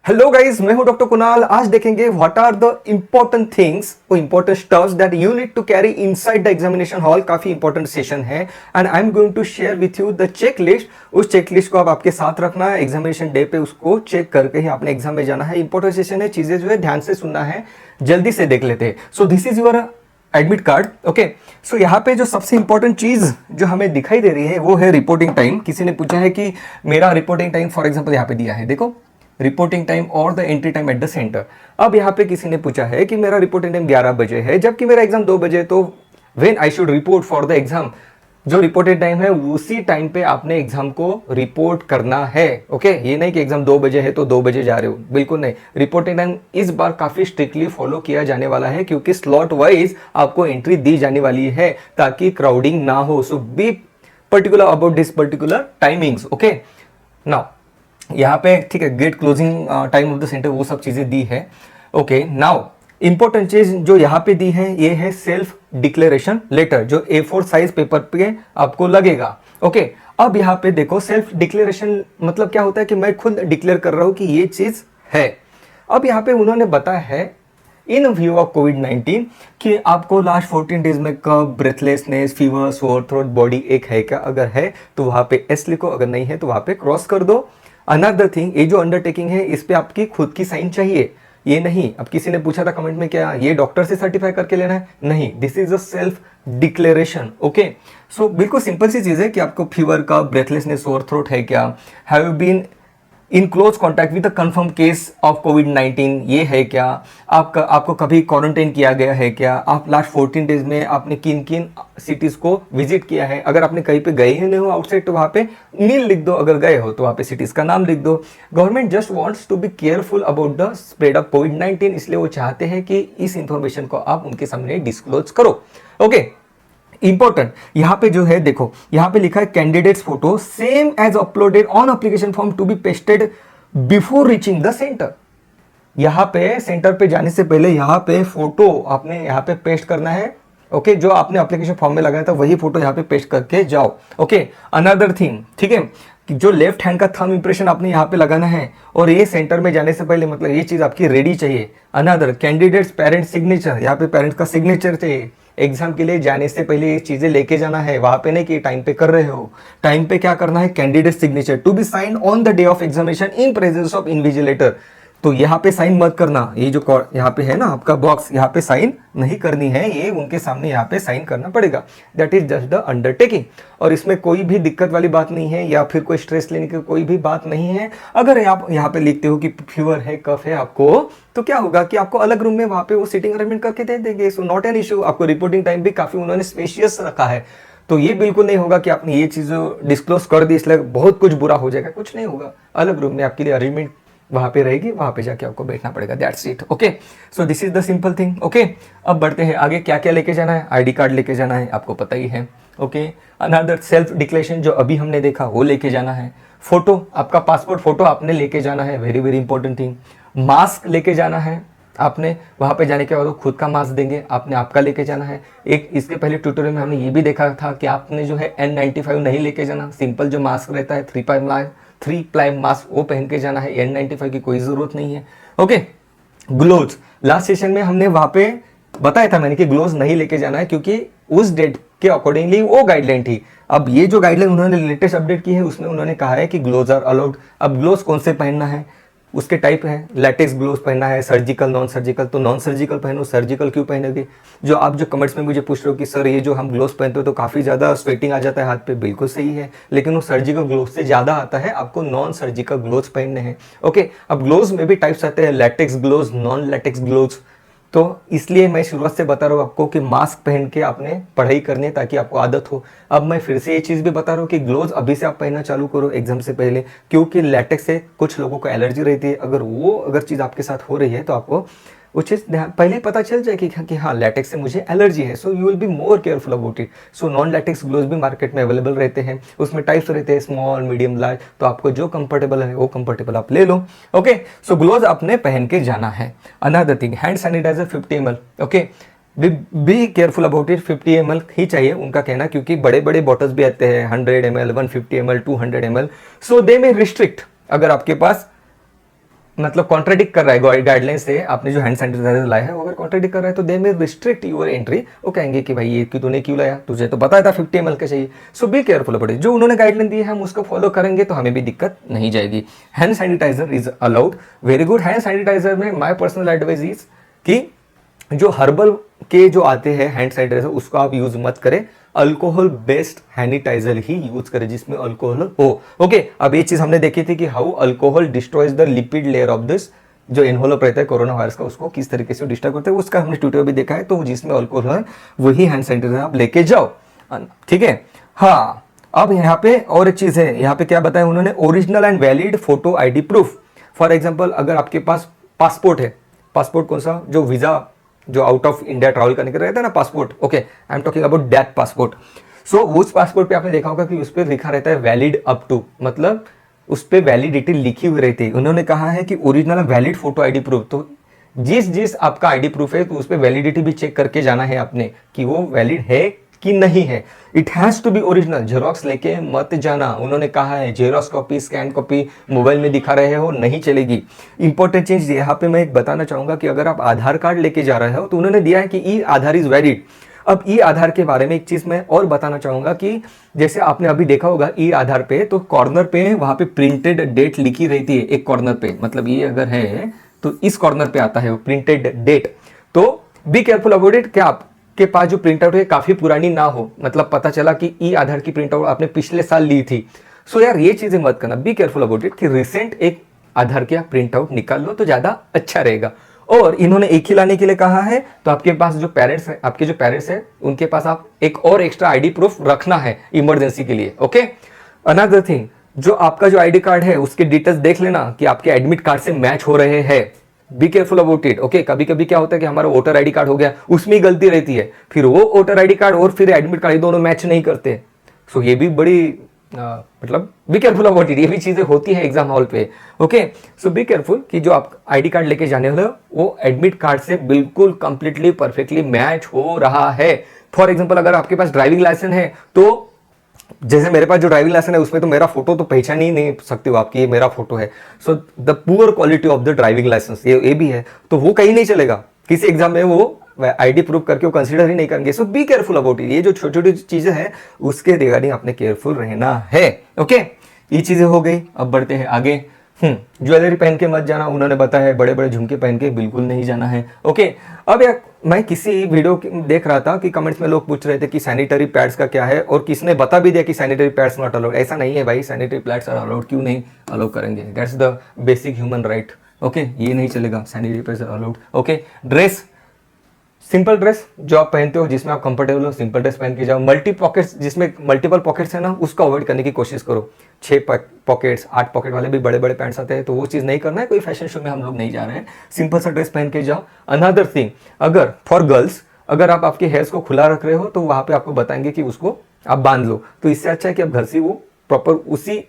Hello guys, मैं हूं doctor Kunal. आज देखेंगे what are the important things और important stuffs that you need to carry inside the examination hall. काफी important session है and I am going to share with you the check list. उस check list को आप आपके साथ रखना है। एग्जामिनेशन डे पे उसको चेक करके ही आपने एग्जाम में जाना है। इंपॉर्टेंट सेशन है, चीजें जो है ध्यान से सुनना है, जल्दी से देख लेते हैं। So this is your admit card. Okay, so यहाँ पे जो सबसे इंपॉर्टेंट चीज जो हमें दिखाई दे रही है वो है रिपोर्टिंग टाइम। किसी ने पूछा है कि मेरा रिपोर्टिंग टाइम फॉर एग्जाम्पल यहाँ पे दिया है, देखो रिपोर्टिंग टाइम और the entry time at the centre. अब यहाँ पे किसी ने पूछा है कि मेरा रिपोर्टिंग टाइम 11 बजे है जबकि मेरा एग्जाम 2 बजे, तो when I should report for the exam, जो रिपोर्टेड टाइम है उसी टाइम पे आपने एग्जाम को रिपोर्ट करना है। ओके, ये नहीं कि एग्जाम 2 बजे है तो 2 बजे जा रहे हो, बिल्कुल नहीं। रिपोर्टिंग टाइम इस बार काफी स्ट्रिक्टली फॉलो किया जाने वाला है क्योंकि स्लॉट वाइज आपको एंट्री दी जाने वाली है ताकि क्राउडिंग ना हो। So be particular about this particular timings. Okay, now यहाँ पे ठीक है, gate closing time of the centre वो सब चीजें दी है। ओके, नाउ इंपॉर्टेंट चीज जो यहाँ पे दी है ये है सेल्फ डिक्लेरेशन लेटर, जो A4 साइज पेपर पे आपको लगेगा। ओके, अब यहाँ पे देखो सेल्फ डिक्लेरेशन मतलब क्या होता है कि मैं खुद डिक्लेयर कर रहा हूं कि ये चीज है। अब यहाँ पे उन्होंने बताया है इन व्यू ऑफ कोविड-19 कि आपको लास्ट 14 डेज में कब breathlessness, fever, sore throat, body एक है क्या? अगर है तो वहां पे एस लिखो, अगर नहीं है तो वहां पे क्रॉस कर दो। अनदर थिंग, ये जो अंडरटेकिंग है इस पे आपकी खुद की साइन चाहिए, ये नहीं। अब किसी ने पूछा था कमेंट में क्या ये डॉक्टर से सर्टिफाई करके लेना है? नहीं, this is a self declaration. Okay, so बिल्कुल सिंपल सी चीज है कि आपको फीवर का, ब्रेथलेसनेस, सोर थ्रोट है क्या, have you been in close contact with the confirmed case of कोविड-19, ये है क्या, आपको कभी क्वारंटाइन किया गया है क्या, आप लास्ट 14 डेज में आपने किन किन सिटीज को विजिट किया है। अगर आपने कहीं पे गए ही नहीं हो आउटसाइड तो वहां पे नील लिख दो, अगर गए हो तो वहां पे सिटीज का नाम लिख दो। Government just wants to be careful about the spread of कोविड-19, इसलिए वो चाहते हैं कि इस इंफॉर्मेशन को आप उनके सामने डिस्क्लोज करो। ओके, इंपॉर्टेंट यहां पे जो है देखो, यहां पे लिखा है candidates photo same as uploaded on application form to be pasted before reaching the centre. यहां पे सेंटर पे जाने से पहले यहां पे फोटो आपने यहां पे पेस्ट करना है। ओके, जो आपने एप्लीकेशन फॉर्म में लगाया था वही फोटो यहां पे पेस्ट करके जाओ। ओके, अनदर थिंग, ठीक है, कि जो लेफ्ट हैंड का थंब इंप्रेशन आपने यहाँ पे लगाना है और ये सेंटर में जाने से पहले, मतलब ये चीज आपकी रेडी चाहिए। अनदर कैंडिडेट्स पेरेंट सिग्नेचर, यहाँ पे पेरेंट्स का सिग्नेचर चाहिए। एग्जाम के लिए जाने से पहले ये चीजें लेके जाना है, वहां पे नहीं कि टाइम पे कर रहे हो। टाइम पे क्या करना है, candidate signature to be sign on the day of examination in presence of invigilator. तो यहाँ पे साइन मत करना, ये जो यहाँ पे है ना आपका बॉक्स, यहाँ पे साइन नहीं करनी है, ये उनके सामने यहाँ पे साइन करना पड़ेगा। That is just the undertaking, और इसमें कोई भी दिक्कत वाली बात नहीं है या फिर कोई स्ट्रेस लेने की कोई भी बात नहीं है। अगर आप यहाँ पे लिखते हो कि फीवर है, कफ है आपको, तो क्या होगा कि आपको अलग रूम में वहां पे वो सीटिंग अरेंजमेंट करके दे देंगे। So not an issue. आपको रिपोर्टिंग टाइम भी काफी उन्होंने स्पेशियस रखा है, तो ये बिल्कुल नहीं होगा कि आपने ये चीज डिस्क्लोज कर दी इसलिए बहुत कुछ बुरा हो जाएगा, कुछ नहीं होगा। अलग रूम में आपके लिए अरेंजमेंट वहां पे रहेगी, वहां पे जाके आपको बैठना पड़ेगा। That's it. Okay, so this is the simple thing. Okay, अब बढ़ते हैं आगे। क्या क्या लेके जाना है? आईडी कार्ड लेके जाना है, आपको पता ही है। ओके, अनदर सेल्फ डिक्लेरेशन जो अभी हमने देखा वो लेके जाना है। फोटो, आपका पासपोर्ट फोटो आपने लेके जाना है, very very important thing. Mask लेके जाना है आपने, वहां पे जाने के बाद वो खुद का मास्क देंगे, आपने आपका लेके जाना है। एक इसके पहले ट्यूटोरियल में हमने ये भी देखा था कि आपने जो है N95 नहीं लेके जाना, सिंपल जो मास्क रहता है 3 प्लाई मास्क वो पहन के जाना है, N95 की कोई जरूरत नहीं है। ओके, ग्लोव्स, लास्ट सेशन में हमने वहां पे बताया था मैंने कि ग्लोव्स नहीं लेके जाना है क्योंकि उस डेट के अकॉर्डिंगली वो गाइडलाइन थी। अब ये जो गाइडलाइन उन्होंने लेटेस्ट अपडेट की है उसमें उन्होंने कहा है कि ग्लोव्स आर अलाउड। अब ग्लोव्स कौन से पहनना है, उसके टाइप है, लैटेक्स ग्लोव्स पहनना है, सर्जिकल, नॉन सर्जिकल। तो नॉन सर्जिकल पहनो, सर्जिकल क्यों पहनोगे? जो आप जो कमेंट्स में मुझे पूछ रहे हो कि सर ये जो हम ग्लोव्स पहनते हो तो काफ़ी ज़्यादा स्वेटिंग आ जाता है हाथ पे, बिल्कुल सही है, लेकिन वो सर्जिकल ग्लोव्स से ज़्यादा आता है, आपको नॉन सर्जिकल ग्लोव्स पहनने हैं। ओके, अब ग्लोव्स में भी टाइप्स आते हैं, latex gloves, non latex gloves. तो इसलिए मैं शुरुआत से बता रहा हूँ आपको कि मास्क पहन के आपने पढ़ाई करनी है ताकि आपको आदत हो। अब मैं फिर से ये चीज़ भी बता रहा हूँ कि ग्लोव्स अभी से आप पहनना चालू करो एग्जाम से पहले, क्योंकि लैटेक्स से कुछ लोगों को एलर्जी रहती है। अगर चीज़ आपके साथ हो रही है तो आपको वो चीज़ पहले ही पता चल जाएगी कि हाँ लैटेक्स से मुझे एलर्जी है। So you will be more careful about it. So non latex gloves भी मार्केट में अवेलेबल रहते हैं, उसमें टाइप्स रहते हैं, स्मॉल, मीडियम, लार्ज। तो आपको जो कंफर्टेबल है वो कंफर्टेबल आप ले लो। ओके, सो ग्लोव्स आपने पहन के जाना है। Another thing, hand sanitizer 50 ml। Okay, be careful about it, 50 ml ही चाहिए उनका कहना, क्योंकि बड़े बड़े बॉटल्स भी आते हैं 100 ml, 150 ml, 200 ml। सो दे में रिस्ट्रिक्ट, अगर आपके पास मतलब कॉन्ट्राडिक्ट कर रहा है गाइडलाइन से, आपने जो हैंड सैनिटाइजर लाया है वो अगर कॉन्ट्राडिक्ट कर रहा है तो दे में रिस्ट्रिक्ट यूर एंट्री। वो कहेंगे कि भाई ये कि तूने क्यों लाया, तुझे तो बताया था 50 ml का चाहिए। सो बी केयरफुल अबाउट इट। जो उन्होंने गाइडलाइन दी है हम उसको फॉलो करेंगे तो हमें भी दिक्कत नहीं जाएगी। Hand sanitizer is allowed, very good. Hand sanitizer में माई पर्सनल एडवाइस इज कि जो हर्बल के जो आते हैं हैंड सैनिटाइजर उसको आप यूज मत करें, अल्कोहल बेस्ड सैनिटाइजर ही यूज करें जिसमें अल्कोहल हो। ओके, अब ये चीज हमने देखी थी कि how alcohol destroys the lipid layer of this, जो एनवलप रहता है कोरोना वायरस का, उसको किस तरीके से डिस्ट्रॉय करते हैं उसका हमने ट्यूटोरियल भी देखा है। तो जिसमें अल्कोहल है वही हैंड सैनिटाइजर आप लेके जाओ, ठीक है। हाँ, अब यहाँ पे और एक चीज है, यहाँ पे क्या बताया उन्होंने, original and valid photo ID proof. For example अगर आपके पास पासपोर्ट है, पासपोर्ट कौन सा, जो वीजा जो आउट ऑफ इंडिया ट्रैवल करने के रहता है ना passport, okay, I am talking about that passport. So उस पासपोर्ट पे आपने देखा होगा कि उस पर लिखा रहता है वैलिड अप टू, मतलब उस पर वैलिडिटी लिखी हुई रहती है। उन्होंने कहा है कि original valid photo ID proof, तो जिस आपका आईडी प्रूफ है तो उस पर वैलिडिटी भी चेक करके जाना है आपने कि वो वैलिड है कि नहीं है। It has to be original, xerox लेके मत जाना। उन्होंने कहा है xerox copy, scan copy mobile में दिखा रहे हो नहीं चलेगी। इंपॉर्टेंट चीज यहाँ पे मैं एक बताना चाहूंगा कि अगर आप आधार कार्ड लेके जा रहे हो तो उन्होंने दिया है कि ई आधार इज वैलिड। अब ई आधार के बारे में एक चीज मैं और बताना चाहूंगा कि जैसे आपने अभी देखा होगा ई आधार पे तो कॉर्नर पे वहां पे प्रिंटेड डेट लिखी रहती है एक कॉर्नर पे, मतलब ये अगर है तो इस कॉर्नर पे आता है वो प्रिंटेड डेट। तो बी केयरफुल अबाउट इट, क्या आपके पास जो प्रिंट आउट है काफी पुरानी ना हो, मतलब पता चला कि ई आधार की प्रिंट आउट आपने पिछले साल ली थी। सो यार ये चीजें मत करना, बी केयरफुल अबाउट इट कि रिसेंट एक आधार की प्रिंट आउट निकाल लो तो ज्यादा अच्छा रहेगा। और इन्होंने एक ही लाने के लिए कहा है, तो आपके पास जो पेरेंट्स है, आपके जो पेरेंट्स है उनके पास आप एक और एक्स्ट्रा आईडी प्रूफ रखना है इमरजेंसी के लिए। ओके, अनदर थिंग, जो आपका जो आईडी कार्ड है उसके डिटेल्स देख लेना कि आपके एडमिट कार्ड से मैच हो रहे हैं। B careful about it. Okay, कभी कभी क्या होता है कि हमारा वोटर आईडी कार्ड हो गया, उसमें ही गलती रहती है, फिर वो वोटर आईडी कार्ड और फिर एडमिट कार्ड दोनों मैच नहीं करते। सो ये भी बड़ी मतलब बी केयरफुल अबाउट इट, ये भी चीजें होती है एग्जाम हॉल पे। ओके, सो बी केयरफुल कि जो आप आईडी कार्ड लेके जाने वाले हो वो एडमिट कार्ड से बिल्कुल कंप्लीटली परफेक्टली मैच हो रहा है। फॉर एग्जांपल अगर आपके पास ड्राइविंग लाइसेंस है तो जैसे मेरे पास जो ड्राइविंग लाइसेंस है उसमें तो मेरा फोटो तो पहचान ही नहीं सकते हो आपकी, ये मेरा फोटो है। So the poor quality of the driving licence ये भी है, तो वो कहीं नहीं चलेगा, किसी एग्जाम में वो आईडी प्रूफ करके वो कंसीडर ही नहीं करेंगे। सो बी केयरफुल अबाउट इट, ये जो छोटी छोटी चीजें हैं उसके रिगार्डिंग आपने केयरफुल रहना है। ओके, ये चीजें हो गई। अब बढ़ते हैं आगे। ज्वेलरी पहन के मत जाना, उन्होंने बताया है बड़े बड़े झुमके पहन के बिल्कुल नहीं जाना है। ओके, अब यार मैं किसी वीडियो देख रहा था कि कमेंट्स में लोग पूछ रहे थे कि सैनिटरी पैड्स का क्या है, और किसने बता भी दिया कि सैनिटरी पैड्स नॉट अलाउड। ऐसा नहीं है भाई, सैनिटरी पैड्स आर अलाउड, क्यों नहीं अलाउ करेंगे, that's the basic human right. Okay, ये नहीं चलेगा, sanitary pads are allowed. Okay, dress, simple dress जो आप पहनते हो जिसमें आप कंफर्टेबल हो, सिंपल ड्रेस पहन के जाओ। मल्टी पॉकेट्स, जिसमें मल्टीपल पॉकेट्स है ना, उसको अवॉइड करने की कोशिश करो। 6 पॉकेट्स 8 पॉकेट वाले भी बड़े बड़े पैंट्स आते हैं, तो वो चीज़ नहीं करना है। कोई फैशन शो में हम लोग नहीं जा रहे हैं, सिंपल सा ड्रेस पहन के जाओ। अनदर थिंग, अगर फॉर गर्ल्स अगर आप आपके हेयर्स को खुला रख रहे हो तो वहाँ पे आपको बताएंगे कि उसको आप बांध लो, तो इससे अच्छा है कि आप घर से वो प्रॉपर उसी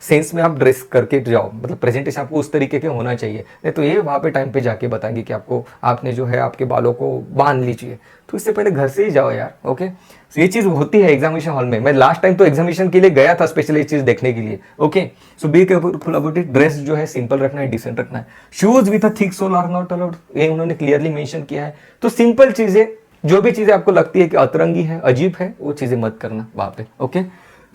सेंस में आप ड्रेस करके जाओ, मतलब प्रेजेंटेशन आपको उस तरीके के होना चाहिए। नहीं तो ये वहाँ पे टाइम पे जाके बताएंगे कि आपको आपने जो है आपके बालों को बांध लीजिए, तो इससे पहले घर से ही जाओ यार। ओके, सो ये चीज़ होती है एग्जामिनेशन हॉल में। मैं लास्ट टाइम तो एग्जामिनेशन के लिए गया था स्पेशली ये चीज़ देखने के लिए। Okay, so be careful about it, dress जो है सिंपल रखना है, डिसेंट रखना है। Shoes with a thick sole are not allowed, ये उन्होंने क्लियरली मेंशन किया है। तो सिंपल चीज़ें, जो भी चीज़ें आपको लगती है कि अतरंगी है, अजीब है, वो चीज़ें मत करना वहाँ पे। ओके,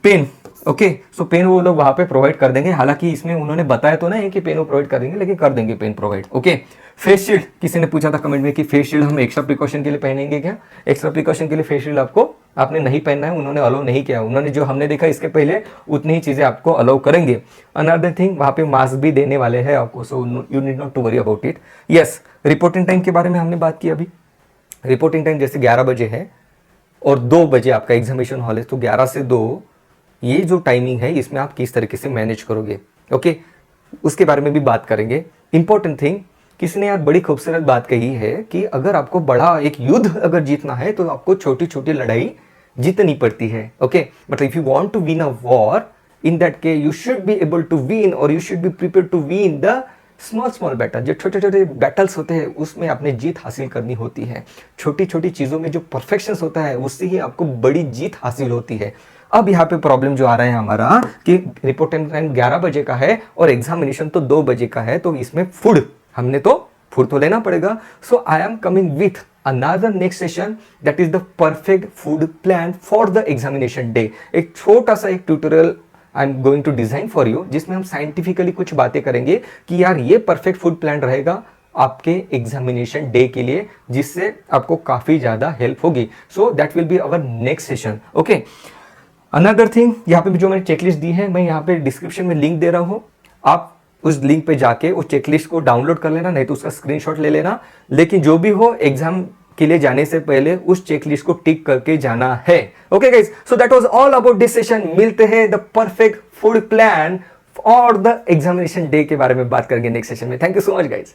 पेन, ओके, सो पेन वो लोग वहां पे प्रोवाइड कर देंगे, हालांकि इसमें उन्होंने बताया तो नहीं कि पेन वो प्रोवाइड कर देंगे, लेकिन कर देंगे pen provide. Okay, face shield, किसी ने पूछा था कमेंट में कि फेस शील्ड हम एक्स्ट्रा प्रिकॉशन के लिए पहनेंगे क्या। एक्स्ट्रा प्रिकॉशन के लिए फेस शील्ड आपने नहीं पहनना है, उन्होंने अलाउ नहीं किया। उन्होंने जो हमने देखा इसके पहले उतनी ही चीजें आपको अलाउ करेंगे। अनदर थिंग, वहां पे मास्क भी देने वाले हैं आपको, so you need not to worry about it. Yes, reporting time के बारे में हमने बात की अभी। रिपोर्टिंग टाइम जैसे 11 बजे है और 2 बजे आपका एग्जामिनेशन हॉल है, तो 11 से 2 ये जो टाइमिंग है इसमें आप किस तरीके से मैनेज करोगे। ओके, उसके बारे में भी बात करेंगे। इंपॉर्टेंट थिंग, किसी ने यार बड़ी खूबसूरत बात कही है कि अगर आपको बड़ा एक युद्ध अगर जीतना है तो आपको छोटी छोटी लड़ाई जीतनी पड़ती है। ओके, मतलब if you want to win a war, in that case you should be able to win, और you should be prepare to win the small battle. जो छोटे छोटे बैटल्स होते हैं उसमें आपने जीत हासिल करनी होती है। छोटी छोटी चीज़ों में जो परफेक्शन होता है उससे ही आपको बड़ी जीत हासिल होती है। अब यहाँ पे प्रॉब्लम जो आ रहा है हमारा कि रिपोर्टिंग टाइम 11 बजे का है और एग्जामिनेशन तो 2 बजे का है, तो इसमें हमने तो फूड तो लेना पड़ेगा. So I am coming with another next session that is the perfect food plan for the examination day. एक छोटा सा एक tutorial I am going to design for you, जिसमें हम साइंटिफिकली कुछ बातें करेंगे कि यार ये परफेक्ट फूड प्लान रहेगा आपके एग्जामिनेशन डे के लिए, जिससे आपको काफी ज्यादा हेल्प होगी. So that will be our next session. Okay, another thing, यहाँ पे जो मैंने चेकलिस्ट दी है, मैं यहाँ पे डिस्क्रिप्शन में लिंक दे रहा हूँ. आप उस लिंक पे जाके उस चेकलिस्ट को डाउनलोड कर लेना, नहीं तो उसका स्क्रीनशॉट ले लेना. लेकिन जो भी हो, एग्जाम के लिए जाने से पहले उस चेकलिस्ट को टिक करके जाना है. Okay guys, so that was all about this session. मिलते हैं द परफेक्ट फूड प्लान और द एग्जामिनेशन डे के बारे में बात करेंगे नेक्स्ट सेशन में. Thank you so much guys.